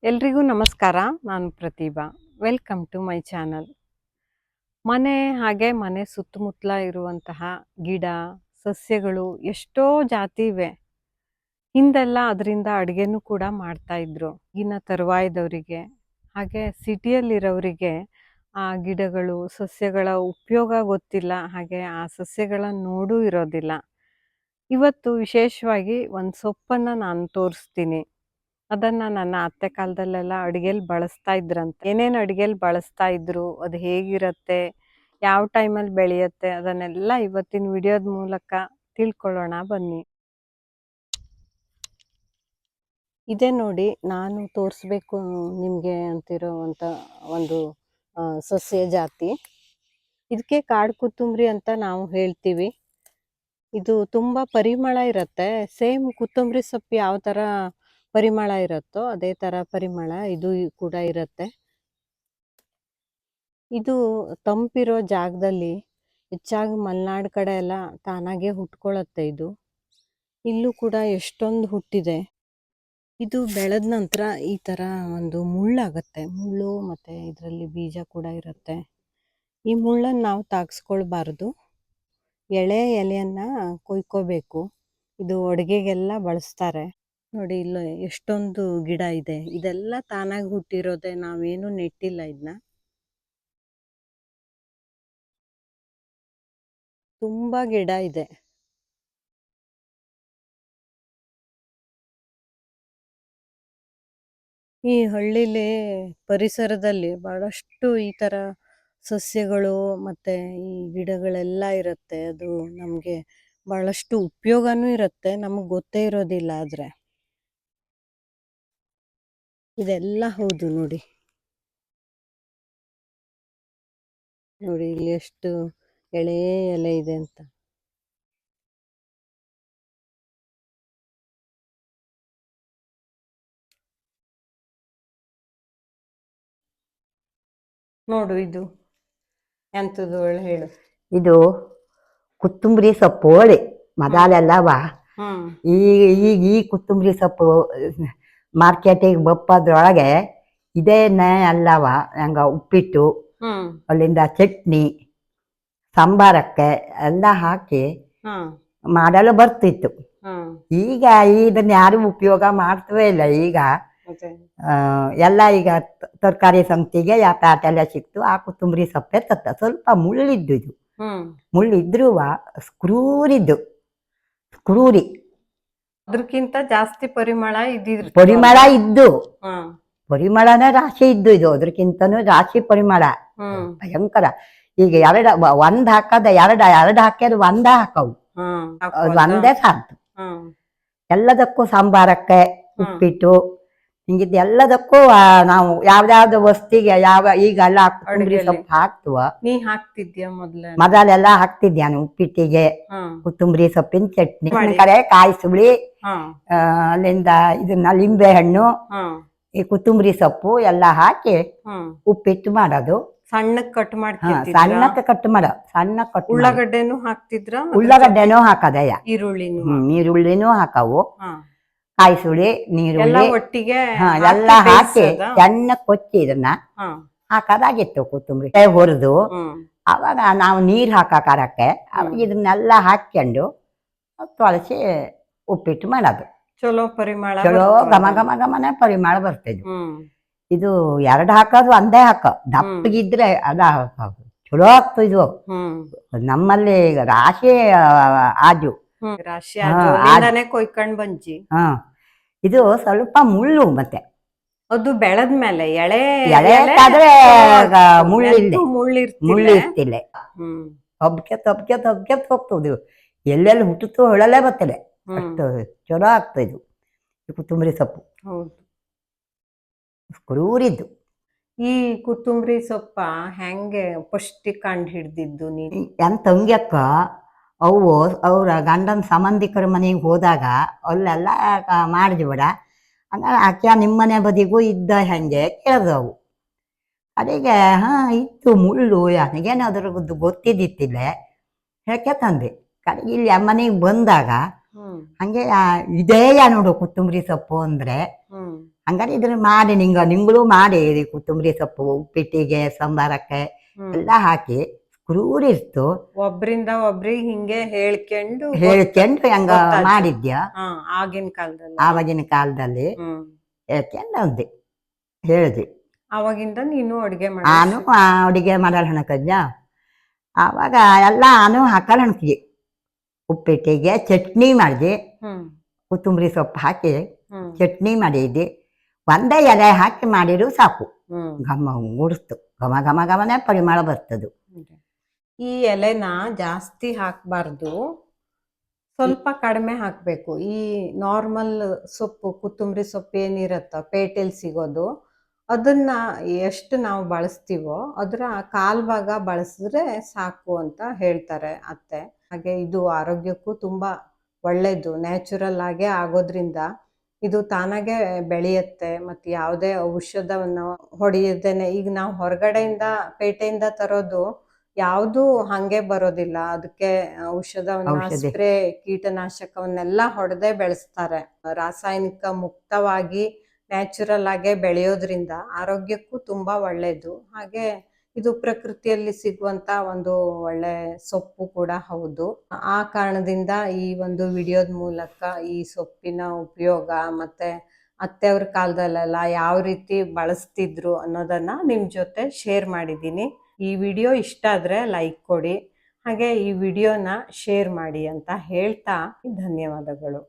ಎಲ್ರಿಗೂ ನಮಸ್ಕಾರ. ನಾನು Pratibha. Welcome to my channel. ಮನೆ ಹಾಗೆ ಮನೆ ಸುತ್ತಮುತ್ತಲ ಇರುವಂತಹ ಗಿಡ, ಸಸ್ಯಗಳು ಎಷ್ಟೋ ಜಾತಿ ಇವೆ. ಹಿಂದೆಲ್ಲ ಅದರಿಂದ ಅಡುಗೆನೂ ಕೂಡ ಮಾಡ್ತಾ ಇದ್ರು. ಈಗಿನ ತರುವಾಯದವರಿಗೆ ಹಾಗೆ ಸಿಟಿಯಲ್ಲಿರೋರಿಗೆ ಆ ಗಿಡಗಳು, ಸಸ್ಯಗಳ ಉಪಯೋಗ ಗೊತ್ತಿಲ್ಲ. ಹಾಗೆ ಆ ಸಸ್ಯಗಳನ್ನು ನೋಡೂ ಇರೋದಿಲ್ಲ. ಇವತ್ತು ವಿಶೇಷವಾಗಿ ಒಂದು ಸೊಪ್ಪನ್ನು ನಾನು ತೋರಿಸ್ತೀನಿ. ಅದನ್ನು ನನ್ನ ಅತ್ತೆ ಕಾಲದಲ್ಲೆಲ್ಲ ಅಡುಗೆಲಿ ಬಳಸ್ತಾ ಇದ್ರಂತೆ. ಏನೇನು ಅಡುಗೆಲಿ ಬಳಸ್ತಾ ಇದ್ರು, ಅದು ಹೇಗಿರುತ್ತೆ, ಯಾವ ಟೈಮಲ್ಲಿ ಬೆಳೆಯುತ್ತೆ, ಅದನ್ನೆಲ್ಲ ಇವತ್ತಿನ ವಿಡಿಯೋದ ಮೂಲಕ ತಿಳ್ಕೊಳ್ಳೋಣ ಬನ್ನಿ. ಇದೇ ನೋಡಿ ನಾನು ತೋರಿಸ್ಬೇಕು ನಿಮಗೆ ಅಂತಿರೋವಂಥ ಒಂದು ಸಸ್ಯ ಜಾತಿ. ಇದಕ್ಕೆ ಕಾಡು ಕೊತ್ತಂಬರಿ ಅಂತ ನಾವು ಹೇಳ್ತೀವಿ. ಇದು ತುಂಬ ಪರಿಮಳ ಇರುತ್ತೆ. ಸೇಮ್ ಕೊತ್ತಂಬರಿ ಸೊಪ್ಪು ಯಾವ ಥರ ಪರಿಮಳ ಇರುತ್ತೋ ಅದೇ ಥರ ಪರಿಮಳ ಇದು ಕೂಡ ಇರುತ್ತೆ. ಇದು ತಂಪಿರೋ ಜಾಗದಲ್ಲಿ ಹೆಚ್ಚಾಗಿ ಮಲೆನಾಡು ಕಡೆ ಎಲ್ಲ ತಾನಾಗೆ ಹುಟ್ಕೊಳ್ಳುತ್ತೆ. ಇಲ್ಲೂ ಕೂಡ ಎಷ್ಟೊಂದು ಹುಟ್ಟಿದೆ. ಇದು ಬೆಳೆದ ನಂತರ ಈ ಥರ ಒಂದು ಮುಳ್ಳಾಗತ್ತೆ. ಮುಳ್ಳು ಮತ್ತು ಇದರಲ್ಲಿ ಬೀಜ ಕೂಡ ಇರುತ್ತೆ. ಈ ಮುಳ್ಳನ್ನು ನಾವು ತಾಗಿಸ್ಕೊಳ್ಬಾರ್ದು. ಎಳೆ ಎಲೆಯನ್ನು ಕೊಯ್ಕೋಬೇಕು. ಇದು ಅಡುಗೆಗೆಲ್ಲ ಬಳಸ್ತಾರೆ. ನೋಡಿ ಇಲ್ಲ ಎಷ್ಟೊಂದು ಗಿಡ ಇದೆ. ಇದೆಲ್ಲ ತಾನಾಗಿ ಹುಟ್ಟಿರೋದೆ, ನಾವೇನು ನೆಟ್ಟಿಲ್ಲ ಇದನ್ನ. ತುಂಬಾ ಗಿಡ ಇದೆ. ಈ ಹಳ್ಳಿಲಿ ಪರಿಸರದಲ್ಲಿ ಬಹಳಷ್ಟು ಈ ಥರ ಸಸ್ಯಗಳು ಮತ್ತು ಈ ಗಿಡಗಳೆಲ್ಲ ಇರುತ್ತೆ. ಅದು ನಮಗೆ ಬಹಳಷ್ಟು ಉಪಯೋಗನೂ ಇರುತ್ತೆ, ನಮಗೆ ಗೊತ್ತೇ ಇರೋದಿಲ್ಲ. ಆದರೆ ಇದೆಲ್ಲ ಹೌದು ನೋಡಿ. ನೋಡಿ ಇಲ್ಲಿ ಎಷ್ಟು ಎಳೆ ಎಲೆ ಇದೆ ಅಂತ. ನೋಡು ಇದು ಎಂಥದ್ದು ಹೇಳು. ಇದು ಕೊತ್ತಂಬರಿ ಸೊಪ್ಪು ಹೋಳಿ ಮೊದಲೆಲ್ಲವ. ಈ ಕೊತ್ತಂಬರಿ ಸೊಪ್ಪು ಮಾರ್ಕೆಟಿಗೆ ಬಪ್ಪದ್ರೊಳಗೆ ಇದೇನೆ ಅಲ್ಲವ. ಹಂಗ ಉಪ್ಪಿಟ್ಟು, ಅಲ್ಲಿಂದ ಚಟ್ನಿ, ಸಾಂಬಾರಕ್ಕೆ ಎಲ್ಲ ಹಾಕಿ ಮಾಡಲು ಬರ್ತಿತ್ತು. ಈಗ ಇದನ್ನ ಯಾರು ಉಪಯೋಗ ಮಾಡ್ತವೇ ಇಲ್ಲ. ಈಗ ಎಲ್ಲ ಈಗ ತರಕಾರಿ ಸಂತಿಗೆ ಪ್ಯಾಟೆಲ್ಲ ಸಿಕ್ತು. ಆ ಕೊತ್ತಂಬರಿ ಸೊಪ್ಪೆ ತತ್ತ ಸ್ವಲ್ಪ ಮುಳ್ಳಿದ್ದು. ಇದು ಮುಳ್ಳಿದ್ರು ಸ್ಕ್ರೂರಿದ್ದು ಸ್ಕ್ರೂರಿ. ಅದಕ್ಕಿಂತ ಜಾಸ್ತಿ ಪರಿಮಳ ಪರಿಮಳ ಇದ್ದು, ಪರಿಮಳನೇ ರಾಶಿ ಇದ್ದು. ಇದು ಅದ್ರಕ್ಕಿಂತನೂ ರಾಶಿ ಪರಿಮಳ ಭಯಂಕರ. ಈಗ ಒಂದ್ ಹಾಕದ ಎರಡು ಹಾಕ್ಯದ ಒಂದ ಹಾಕವು, ಒಂದೇ ಸಾಕು ಎಲ್ಲದಕ್ಕೂ. ಸಾಂಬಾರಕ್ಕೆ, ಉಪ್ಪಿಟ್ಟು, ಹಿಂಗಿದ್ ಎಲ್ಲದಕ್ಕೂ ನಾವು ಯಾವ್ದಾವ್ದು ವಸ್ತಿಗೆ ಈಗೆಲ್ಲ ಕೊತ್ತಂಬರಿ ಸೊಪ್ಪು ಹಾಕ್ತವ. ನೀ ಹಾಕ್ತಿದ್ಯಾ ಮೊದಲೆಲ್ಲ ಹಾಕ್ತಿದ್ಯಾನು ಉಪ್ಪಿಟ್ಟಿಗೆ ಕೊತ್ತಂಬರಿ ಸೊಪ್ಪಿನ ಚಟ್ನಿ, ಕಡೆ ಕಾಯಿ ಸುಳಿ, ಅಲ್ಲಿಂದ ಇದನ್ನ ಲಿಂಬೆ ಹಣ್ಣು, ಈ ಕೊತ್ತಂಬರಿ ಸೊಪ್ಪು ಎಲ್ಲ ಹಾಕಿ ಉಪ್ಪಿಟ್ಟು ಮಾಡೋದು. ಸಣ್ಣಕ್ಕೆ ಕಟ್ ಮಾಡ್ತೀವಿ. ಸಣ್ಣಕ್ಕೆ ಕಟ್ ಮಾಡೋ, ಸಣ್ಣ ಕಟ್. ಉಳ್ಳಾಗಡ್ಡೆನೂ ಹಾಕ್ತಿದ್ರ? ಉಳ್ಳಾಗಡ್ಡೆನೂ ಹಾಕದಯ್ಯ, ಈರುಳ್ಳಿನೂ ಹಾಕವು. ಕಾಯಿ ಸುಳಿ, ನೀರುಳ್ಳಿ ಒಟ್ಟಿಗೆ ಎಲ್ಲ ಹಾಕಿ ಸಣ್ಣ ಕೊಚ್ಚಿ ಇದನ್ನ ಹಾಕೋದಾಗಿತ್ತು. ಕೊತ್ತಂಬರಿ ಹುರಿದು ಅವಾಗ ನಾವು ನೀರ್ ಹಾಕಕ್ಕೆ ಅವಾಗ ಇದನ್ನೆಲ್ಲ ಹಾಕ್ಕೊಂಡು ತೊಳಸಿ ಉಪ್ಪಿಟ್ಟು ಮಾಡೋದು. ಚಲೋ ಪರಿಮಳ, ಚಲೋ ಘಮ ಘಮ ಘಮನೆ ಪರಿಮಳ ಬರ್ತಿದ್ವು. ಇದು ಎರಡು ಹಾಕೋದು ಒಂದೇ ಹಾಕೋ. ದಪ್ಪಗಿದ್ರೆ ಅದ ಚಲೋ ಆಗ್ತಿದ್ವು. ನಮ್ಮಲ್ಲಿ ರಾಶಿ ಆಜು ಕೊಯ್ಕೊಂಡ್ ಬಂಜಿ. ಇದು ಸ್ವಲ್ಪ ಮುಳ್ಳು. ಮತ್ತೆ ಅದು ಬೆಳೆದ್ಮೇಲೆ ಎಳೆ ಆದ್ರೆ ಮುಳ್ಳಿರ್ತಿಲ್ಲ. ತಬ್ಕೆ ಹೋಗ್ತದೆ. ಎಲ್ಲೆಲ್ಲಿ ಹುಟ್ಟುತ್ತೋ ಹೊಳಲೇ ಬರ್ತದೆ. ಅಷ್ಟು ಚಲೋ ಆಗ್ತಿದ್ವು ಕೊತ್ತಂಬರಿ ಸೊಪ್ಪು. ಸ್ಕ್ರೂರಿದ್ದು. ಈ ಕೊತ್ತಂಬರಿ ಸೊಪ್ಪ ಹೆಂಗೆ ಫಸ್ಟ್ ಕಂಡು ಹಿಡ್ದಿದ್ದು ನೀನು? ನನ್ನ ತಂಗ್ಯಕ್ಕ ಅವು ಅವ್ರ ಗಂಡನ ಸಂಬಂಧಿಕರ ಮನೆಗೆ ಹೋದಾಗ ಅಲ್ಲೆಲ್ಲ ಮಾಡಿದ್ಬಿಡ. ಹಂಗಾರೆ ಆಕೆ ನಿಮ್ಮನೆ ಬದಿಗೂ ಇದ್ದ ಹೆಂಗೆ ಕೇಳಿದವು. ಅದಿಗೆ ಇತ್ತು ಮುಳ್ಳು, ನನಗೇನು ಅದ್ರದ್ದು ಗೊತ್ತಿದ್ದಿತ್ತಿಲ್ಲ. ಹೇಗೆ ತಂದೆ ಕಡೆಗೆ ಇಲ್ಲಿ ಮನೆಗೆ ಬಂದಾಗ ಹಂಗೆ ಇದೇ ನೋಡು ಕೊತ್ತಂಬರಿ ಸೊಪ್ಪು ಅಂದ್ರೆ ಹಂಗಾರೆ ಇದನ್ನ ಮಾಡಿ ನಿಂಗಳು ಮಾಡಿ ಇದು ಕೊತ್ತಂಬರಿ ಸೊಪ್ಪು ಉಪ್ಪಿಟ್ಟಿಗೆ ಸಾಂಬಾರಕ್ಕೆ ಹ್ಮ್ ಎಲ್ಲ ಹಾಕಿ ಕ್ರೂರಿಸ್ತು ಒಬ್ರಿಂದ ಒಬ್ರಿಗೆ ಹಿಂಗೆ ಹೇಳ್ಕೊಂಡು ಹೇಳ್ಕೊಂಡು ಹಂಗ ಗೊತ್ತಾಯ್ತು. ಮಾಡಿದ್ಯ ಹಾ ಆಗಿನ ಕಾಲದಲ್ಲಿ ಆವಾಗಿನ ಕಾಲದಲ್ಲಿ ಹ್ಮ್ ಹೇಳ್ಕೊಂಡು ಅಂದೆ ಹೇಳಿದ್ವಿ. ಅವಾಗಿಂದ ನೀನು ಅಡ್ಗೆ ನಾನು ಮಾಡಿ ಅಡುಗೆ ಮಾಡಲು ಹಣಕಜ್ಜ ಆವಾಗ ಎಲ್ಲಾನು ಹಾಕಲು ಹಣ್ತಿದ್ವಿ. ಉಪ್ಪಿಟ್ಟಿಗೆ ಚಟ್ನಿ ಮಾಡಿದೆ, ಹ್ಮ್ ಕೊತ್ತಂಬರಿ ಸೊಪ್ಪು ಹಾಕಿ ಹ್ಮ್ ಚಟ್ನಿ ಮಾಡಿದ್ದೆ. ಒಂದೇ ಎಲೆ ಹಾಕಿ ಮಾಡಿದ್ರು ಸಾಕು, ಹ್ಮ್ ಘಮ ಗುಡಿಸ್ತು, ಘಮ ಘಮ ಘಮನೇ ಪರಿಮಳ ಬರ್ತದು. ಈ ಎಲೆನ ಜಾಸ್ತಿ ಹಾಕ್ಬಾರ್ದು, ಸ್ವಲ್ಪ ಕಡಿಮೆ ಹಾಕ್ಬೇಕು. ಈ ನಾರ್ಮಲ್ ಸೊಪ್ಪು ಕೊತ್ತಂಬರಿ ಸೊಪ್ಪು ಏನಿರತ್ತ ಪೇಟೆಲ್ ಸಿಗೋದು, ಅದನ್ನ ಎಷ್ಟು ನಾವು ಬಳಸ್ತೀವೋ ಅದರ ಕಾಲ್ ಭಾಗ ಬಳಸಿದ್ರೆ ಸಾಕು ಅಂತ ಹೇಳ್ತಾರೆ ಅತ್ತೆ. ಹಾಗೆ ಇದು ಆರೋಗ್ಯಕ್ಕೂ ತುಂಬಾ ಒಳ್ಳೇದು, ನ್ಯಾಚುರಲ್ ಆಗೇ ಆಗೋದ್ರಿಂದ ಇದು ತಾನಾಗೆ ಬೆಳೆಯುತ್ತೆ. ಮತ್ತು ಯಾವುದೇ ಔಷಧವನ್ನು ಹೊಡೆಯದೇನೆ, ಈಗ ನಾವು ಹೊರಗಡೆಯಿಂದ ಪೇಟೆಯಿಂದ ತರೋದು ಯಾವುದು ಹಂಗೆ ಬರೋದಿಲ್ಲ, ಅದಕ್ಕೆ ಔಷಧವನ್ನ ಔಷಧಿ. ಸ್ಪ್ರೇ ಕೀಟನಾಶಕವನ್ನೆಲ್ಲ ಹೊಡೆದೇ ಬೆಳೆಸ್ತಾರೆ. ರಾಸಾಯನಿಕ ಮುಕ್ತವಾಗಿ ನ್ಯಾಚುರಲ್ ಆಗೇ ಬೆಳೆಯೋದ್ರಿಂದ ಆರೋಗ್ಯಕ್ಕೂ ತುಂಬಾ ಒಳ್ಳೇದು. ಹಾಗೆ ಇದು ಪ್ರಕೃತಿಯಲ್ಲಿ ಸಿಗುವಂತ ಒಂದು ಒಳ್ಳೆ ಸೊಪ್ಪು ಕೂಡ ಹೌದು. ಆ ಕಾರಣದಿಂದ ಈ ಒಂದು ವಿಡಿಯೋದ ಮೂಲಕ ಈ ಸೊಪ್ಪಿನ ಉಪಯೋಗ ಮತ್ತೆ ಅತ್ತೆಯವ್ರ ಕಾಲದಲ್ಲೆಲ್ಲ ಯಾವ ರೀತಿ ಬಳಸ್ತಿದ್ರು ಅನ್ನೋದನ್ನ ನಿಮ್ ಜೊತೆ ಶೇರ್ ಮಾಡಿದ್ದೀನಿ. ಈ ವಿಡಿಯೋ ಇಷ್ಟ ಆದ್ರೆ ಲೈಕ್ ಕೊಡಿ, ಹಾಗೆ ಈ ವಿಡಿಯೋನ ಶೇರ್ ಮಾಡಿ ಅಂತ ಹೇಳ್ತಾ ಧನ್ಯವಾದಗಳು.